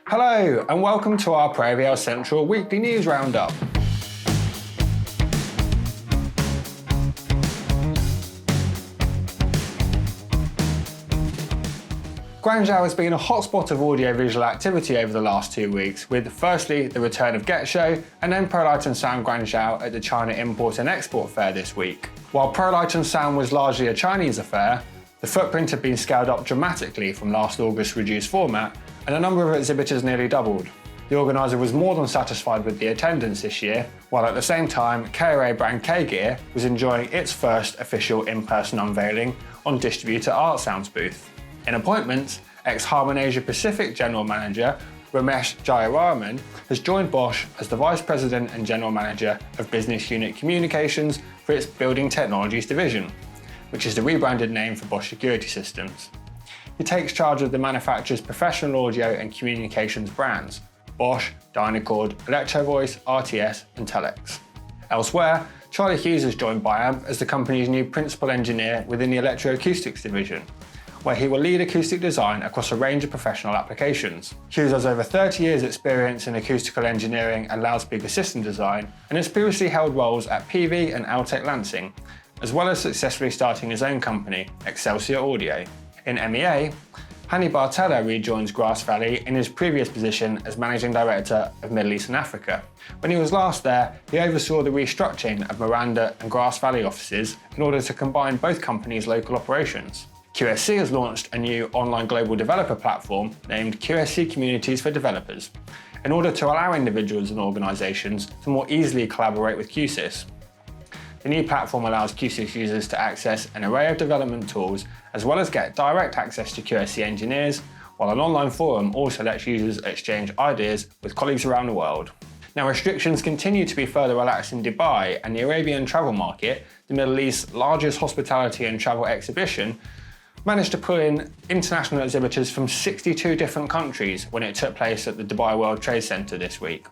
Hello and welcome to our Pro AVL Central weekly news roundup. Guangzhou has been a hotspot of audiovisual activity over the last 2 weeks, with firstly the return of Get Show and then Pro Light and Sound Guangzhou at the China Import and Export Fair this week. While Pro Light and Sound was largely a Chinese affair, the footprint had been scaled up dramatically from last August's reduced format, and the number of exhibitors nearly doubled. The organiser was more than satisfied with the attendance this year, while at the same time KRA brand K-Gear was enjoying its first official in-person unveiling on distributor Art Sound's booth. In appointments, ex-Harman Asia Pacific General Manager Ramesh Jayaraman has joined Bosch as the Vice President and General Manager of Business Unit Communications for its Building Technologies division, which is the rebranded name for Bosch Security Systems. He takes charge of the manufacturer's professional audio and communications brands, Bosch, Dynacord, Electro-Voice, RTS and Telex. Elsewhere, Charlie Hughes has joined Biamp as the company's new principal engineer within the electroacoustics division, where he will lead acoustic design across a range of professional applications. Hughes has over 30 years' experience in acoustical engineering and loudspeaker system design, and has previously held roles at PV and Altec Lansing, as well as successfully starting his own company, Excelsior Audio. In MEA, Hani Bartella rejoins Grass Valley in his previous position as Managing Director of Middle East and Africa. When he was last there, he oversaw the restructuring of Miranda and Grass Valley offices in order to combine both companies' local operations. QSC has launched a new online global developer platform named QSC Communities for Developers, in order to allow individuals and organisations to more easily collaborate with QSYS. The new platform allows QSYS users to access an array of development tools, as well as get direct access to QSC engineers, while an online forum also lets users exchange ideas with colleagues around the world. Now, restrictions continue to be further relaxed in Dubai, and the Arabian travel market, the Middle East's largest hospitality and travel exhibition, managed to pull in international exhibitors from 62 different countries when it took place at the Dubai World Trade Center this week.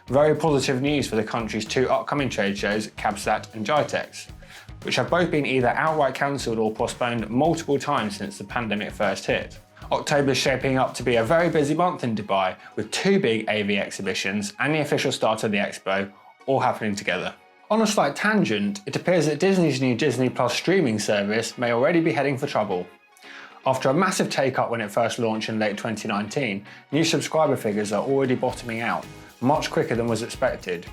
Very positive news for the country's two upcoming trade shows, CABSAT and GITEX, which have both been either outright cancelled or postponed multiple times since the pandemic first hit. October is shaping up to be a very busy month in Dubai, with two big AV exhibitions and the official start of the expo all happening together. On a slight tangent, it appears that Disney's new Disney Plus streaming service may already be heading for trouble. After a massive take-up when it first launched in late 2019, new subscriber figures are already bottoming out, much quicker than was expected.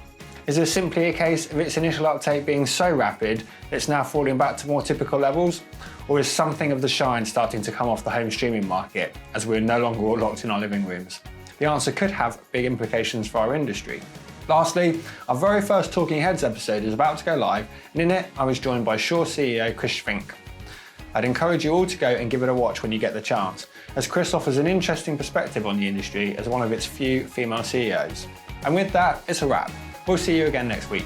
Is this simply a case of its initial uptake being so rapid it's now falling back to more typical levels? Or is something of the shine starting to come off the home streaming market, as we're no longer all locked in our living rooms? The answer could have big implications for our industry. Lastly, our very first Talking Heads episode is about to go live, and in it I was joined by Shaw CEO Chris Fink. I'd encourage you all to go and give it a watch when you get the chance, as Chris offers an interesting perspective on the industry as one of its few female CEOs. And with that, it's a wrap. We'll see you again next week.